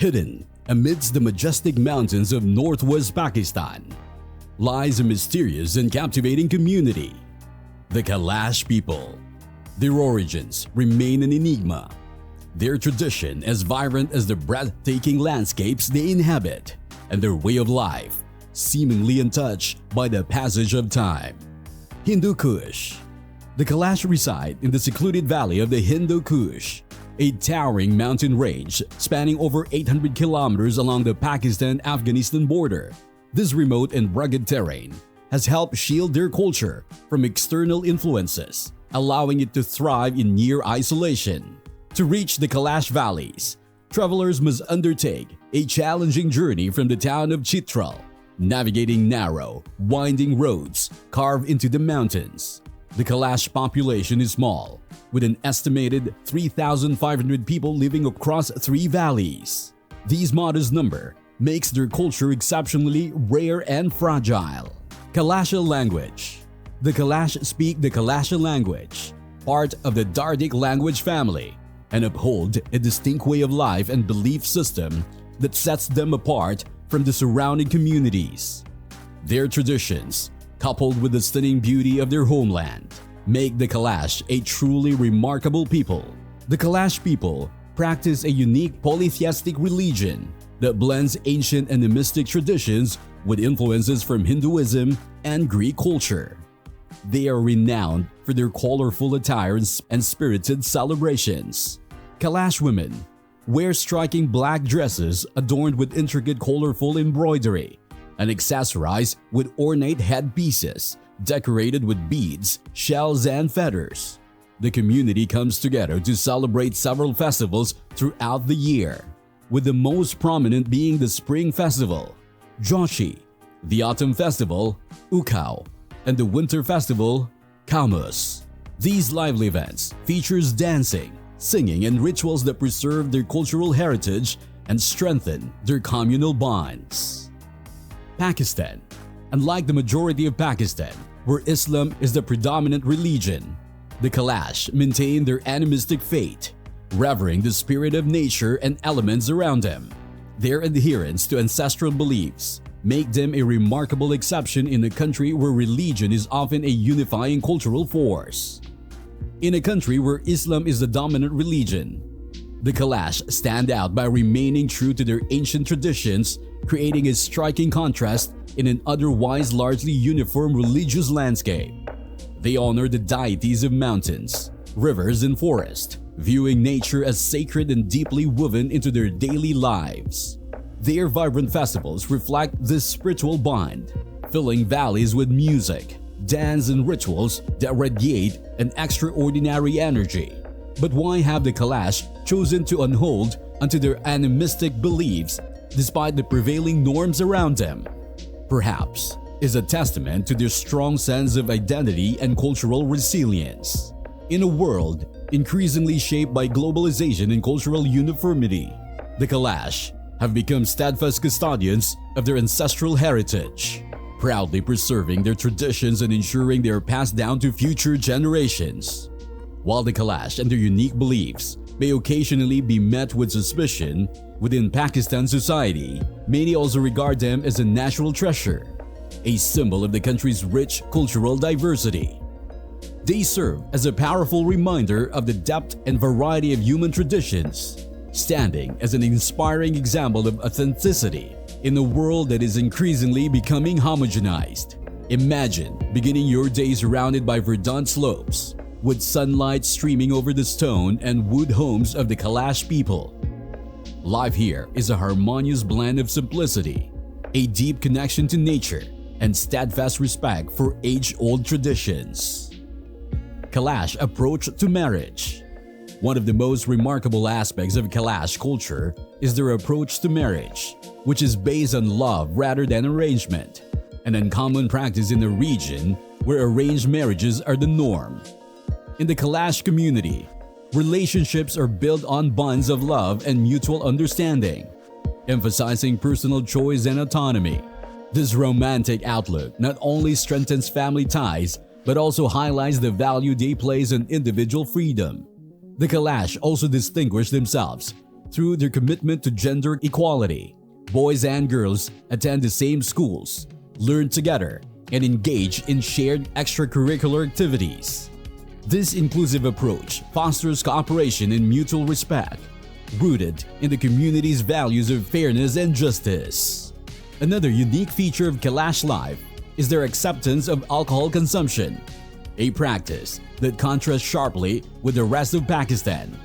Hidden amidst the majestic mountains of northwest Pakistan lies a mysterious and captivating community, the Kalash people. Their origins remain an enigma, their tradition as vibrant as the breathtaking landscapes they inhabit, and their way of life seemingly untouched by the passage of time. Hindu Kush. The Kalash reside in the secluded valley of the Hindu Kush, a towering mountain range spanning over 800 kilometers along the Pakistan-Afghanistan border. This remote and rugged terrain has helped shield their culture from external influences, allowing it to thrive in near isolation. To reach the Kalash Valleys, travelers must undertake a challenging journey from the town of Chitral, navigating narrow, winding roads carved into the mountains. The Kalash population is small, with an estimated 3,500 people living across 3 valleys. This modest number makes their culture exceptionally rare and fragile. Kalasha language. The Kalash speak the Kalasha language, part of the Dardic language family, and uphold a distinct way of life and belief system that sets them apart from the surrounding communities. Their traditions, coupled with the stunning beauty of their homeland, make the Kalash a truly remarkable people. The Kalash people practice a unique polytheistic religion that blends ancient animistic traditions with influences from Hinduism and Greek culture. They are renowned for their colorful attire and spirited celebrations. Kalash women wear striking black dresses adorned with intricate colorful embroidery and accessorized with ornate headpieces decorated with beads, shells, and feathers. The community comes together to celebrate several festivals throughout the year, with the most prominent being the Spring Festival, Joshi, the Autumn Festival, Ukau, and the Winter Festival, Kamus. These lively events features dancing, singing, and rituals that preserve their cultural heritage and strengthen their communal bonds. Pakistan. Unlike the majority of Pakistan, where Islam is the predominant religion, the Kalash maintain their animistic faith, revering the spirit of nature and elements around them. Their adherence to ancestral beliefs make them a remarkable exception in a country where religion is often a unifying cultural force. In a country where Islam is the dominant religion, the Kalash stand out by remaining true to their ancient traditions, creating a striking contrast in an otherwise largely uniform religious landscape. They honor the deities of mountains, rivers, and forests, viewing nature as sacred and deeply woven into their daily lives. Their vibrant festivals reflect this spiritual bond, filling valleys with music, dance, and rituals that radiate an extraordinary energy. But why have the Kalash chosen to unhold unto their animistic beliefs despite the prevailing norms around them? Perhaps is a testament to their strong sense of identity and cultural resilience. In a world increasingly shaped by globalization and cultural uniformity, the Kalash have become steadfast custodians of their ancestral heritage, proudly preserving their traditions and ensuring they are passed down to future generations. While the Kalash and their unique beliefs may occasionally be met with suspicion within Pakistan society, many also regard them as a national treasure, a symbol of the country's rich cultural diversity. They serve as a powerful reminder of the depth and variety of human traditions, standing as an inspiring example of authenticity in a world that is increasingly becoming homogenized. Imagine beginning your day surrounded by verdant slopes, with sunlight streaming over the stone and wood homes of the Kalash people. Life here is a harmonious blend of simplicity, a deep connection to nature, and steadfast respect for age-old traditions. Kalash approach to marriage. One of the most remarkable aspects of Kalash culture is their approach to marriage, which is based on love rather than arrangement, an uncommon practice in a region where arranged marriages are the norm. In the Kalash community, relationships are built on bonds of love and mutual understanding, emphasizing personal choice and autonomy. This romantic outlook not only strengthens family ties but also highlights the value they place on individual freedom. The Kalash also distinguish themselves through their commitment to gender equality. Boys and girls attend the same schools, learn together, and engage in shared extracurricular activities. This inclusive approach fosters cooperation and mutual respect, rooted in the community's values of fairness and justice. Another unique feature of Kalash life is their acceptance of alcohol consumption, a practice that contrasts sharply with the rest of Pakistan,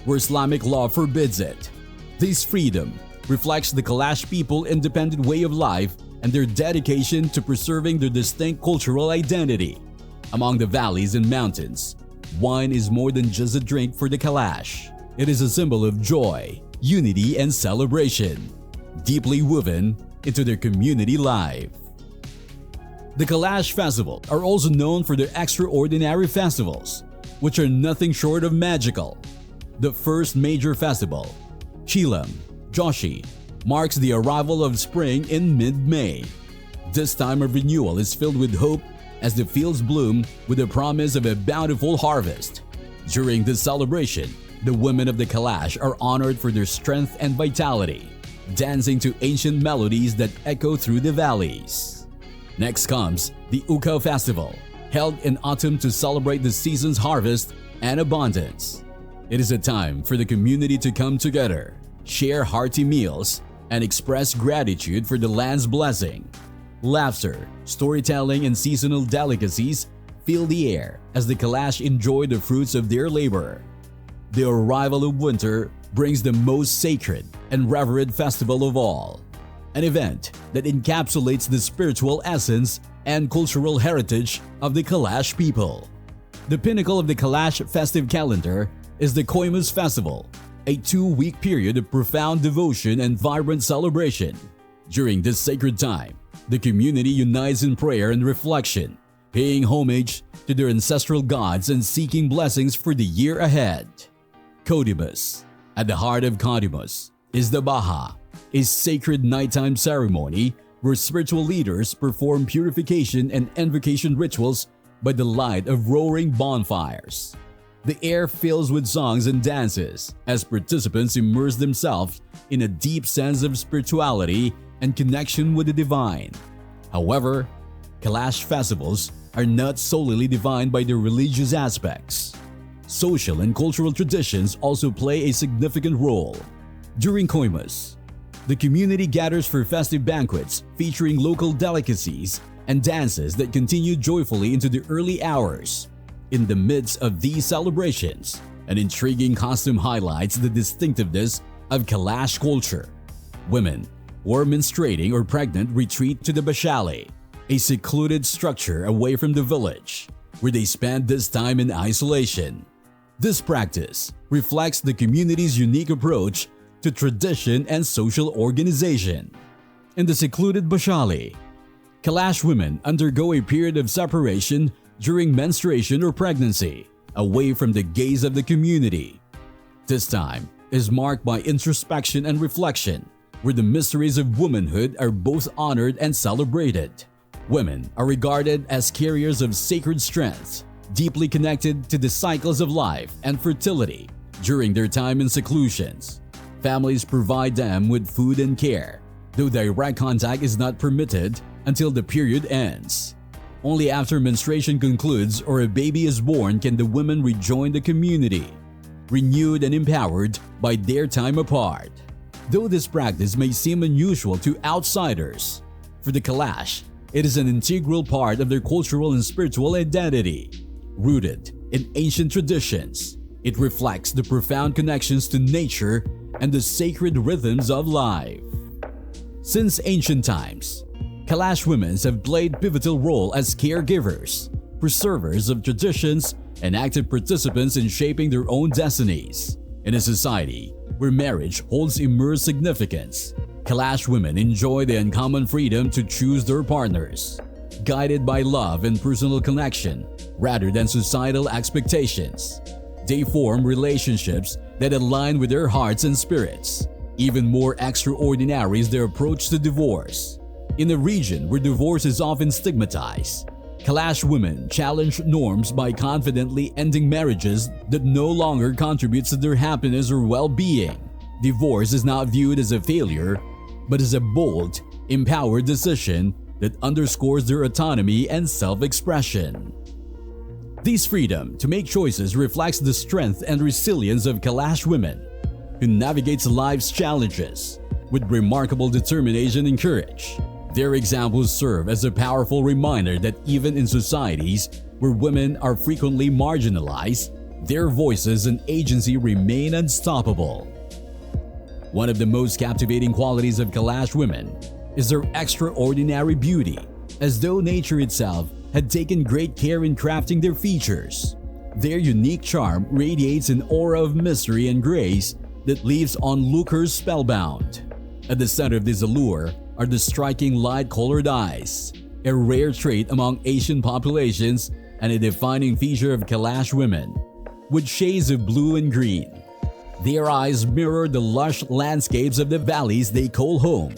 where Islamic law forbids it. This freedom reflects the Kalash people's independent way of life and their dedication to preserving their distinct cultural identity. Among the valleys and mountains, wine is more than just a drink for the Kalash. It is a symbol of joy, unity, and celebration, deeply woven into their community life. The Kalash Festival are also known for their extraordinary festivals, which are nothing short of magical. The first major festival, Chilam Joshi, marks the arrival of spring in mid-May. This time of renewal is filled with hope as the fields bloom with the promise of a bountiful harvest. During this celebration, the women of the Kalash are honored for their strength and vitality, dancing to ancient melodies that echo through the valleys. Next comes the Uka Festival, held in autumn to celebrate the season's harvest and abundance. It is a time for the community to come together, share hearty meals, and express gratitude for the land's blessing. Laughter, storytelling, and seasonal delicacies fill the air as the Kalash enjoy the fruits of their labor. The arrival of winter brings the most sacred and revered festival of all, an event that encapsulates the spiritual essence and cultural heritage of the Kalash people. The pinnacle of the Kalash festive calendar is the Koimus Festival, a 2-week period of profound devotion and vibrant celebration. During this sacred time, the community unites in prayer and reflection, paying homage to their ancestral gods and seeking blessings for the year ahead. Kodimus. At the heart of Kodimus is the Baha, a sacred nighttime ceremony where spiritual leaders perform purification and invocation rituals by the light of roaring bonfires. The air fills with songs and dances as participants immerse themselves in a deep sense of spirituality and connection with the divine. However, Kalash festivals are not solely defined by their religious aspects. Social and cultural traditions also play a significant role. During Koimus, the community gathers for festive banquets featuring local delicacies and dances that continue joyfully into the early hours. In the midst of these celebrations, an intriguing costume highlights the distinctiveness of Kalash culture. Women who are menstruating or pregnant retreat to the Bashali, a secluded structure away from the village, where they spend this time in isolation. This practice reflects the community's unique approach to tradition and social organization. In the secluded Bashali, Kalash women undergo a period of separation during menstruation or pregnancy, away from the gaze of the community. This time is marked by introspection and reflection, where the mysteries of womanhood are both honored and celebrated. Women are regarded as carriers of sacred strength, deeply connected to the cycles of life and fertility during their time in seclusions. Families provide them with food and care, though direct contact is not permitted until the period ends. Only after menstruation concludes or a baby is born can the women rejoin the community, renewed and empowered by their time apart. Though this practice may seem unusual to outsiders, for the Kalash, it is an integral part of their cultural and spiritual identity. Rooted in ancient traditions, it reflects the profound connections to nature and the sacred rhythms of life. Since ancient times, Kalash women have played pivotal role as caregivers, preservers of traditions, and active participants in shaping their own destinies. In a society where marriage holds immense significance, Kalash women enjoy the uncommon freedom to choose their partners, guided by love and personal connection rather than societal expectations. They form relationships that align with their hearts and spirits. Even more extraordinary is their approach to divorce. In a region where divorce is often stigmatized, Kalash women challenge norms by confidently ending marriages that no longer contributes to their happiness or well-being. Divorce is not viewed as a failure, but as a bold, empowered decision that underscores their autonomy and self-expression. This freedom to make choices reflects the strength and resilience of Kalash women, who navigates life's challenges with remarkable determination and courage. Their examples serve as a powerful reminder that even in societies where women are frequently marginalized, their voices and agency remain unstoppable. One of the most captivating qualities of Kalash women is their extraordinary beauty, as though nature itself had taken great care in crafting their features. Their unique charm radiates an aura of mystery and grace that leaves onlookers spellbound. At the center of this allure are the striking light-colored eyes, a rare trait among Asian populations and a defining feature of Kalash women, with shades of blue and green. Their eyes mirror the lush landscapes of the valleys they call home.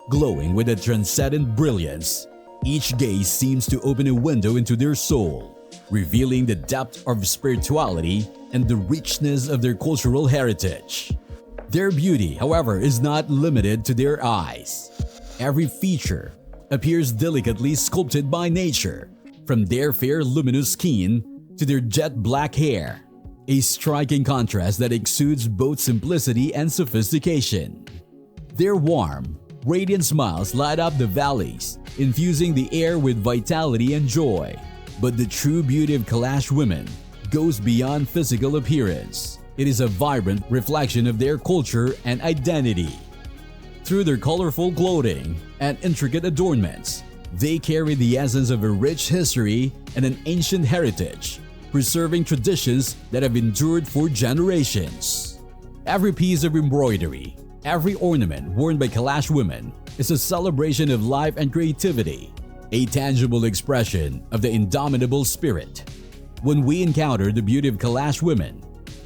Glowing with a transcendent brilliance, each gaze seems to open a window into their soul, revealing the depth of spirituality and the richness of their cultural heritage. Their beauty, however, is not limited to their eyes. Every feature appears delicately sculpted by nature, from their fair luminous skin to their jet black hair, a striking contrast that exudes both simplicity and sophistication. Their warm, radiant smiles light up the valleys, infusing the air with vitality and joy. But the true beauty of Kalash women goes beyond physical appearance. It is a vibrant reflection of their culture and identity. Through their colorful clothing and intricate adornments, they carry the essence of a rich history and an ancient heritage, preserving traditions that have endured for generations. Every piece of embroidery, every ornament worn by Kalash women is a celebration of life and creativity, a tangible expression of the indomitable spirit. When we encounter the beauty of Kalash women,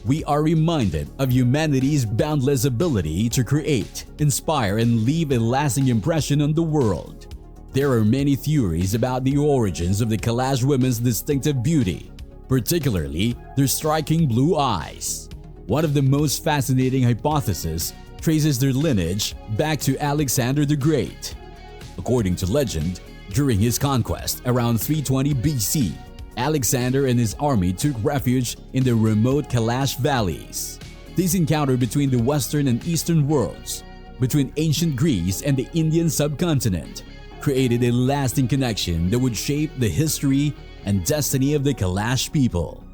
we are reminded of humanity's boundless ability to create, inspire, and leave a lasting impression on the world. There are many theories about the origins of the Kalash women's distinctive beauty, particularly their striking blue eyes. One of the most fascinating hypotheses traces their lineage back to Alexander the Great. According to legend, during his conquest around 320 BC, Alexander and his army took refuge in the remote Kalash valleys. This encounter between the western and eastern worlds, between ancient Greece and the Indian subcontinent, created a lasting connection that would shape the history and destiny of the Kalash people.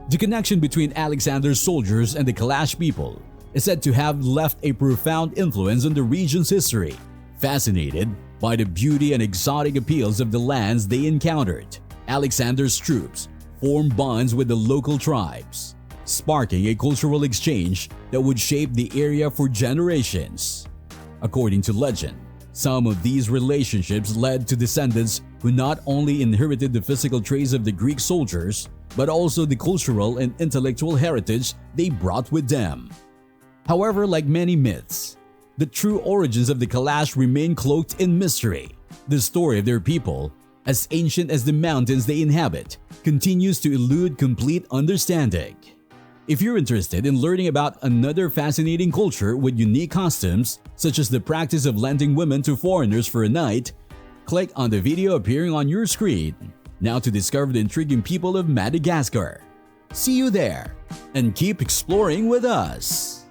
The connection between Alexander's soldiers and the Kalash people is said to have left a profound influence on the region's history. Fascinated by the beauty and exotic appeals of the lands they encountered, Alexander's troops formed bonds with the local tribes, sparking a cultural exchange that would shape the area for generations. According to legend, some of these relationships led to descendants who not only inherited the physical traits of the Greek soldiers, but also the cultural and intellectual heritage they brought with them. However, like many myths, the true origins of the Kalash remain cloaked in mystery. The story of their people, as ancient as the mountains they inhabit, continues to elude complete understanding. If you're interested in learning about another fascinating culture with unique customs, such as the practice of lending women to foreigners for a night, click on the video appearing on your screen now to discover the intriguing people of Madagascar. See you there, and keep exploring with us!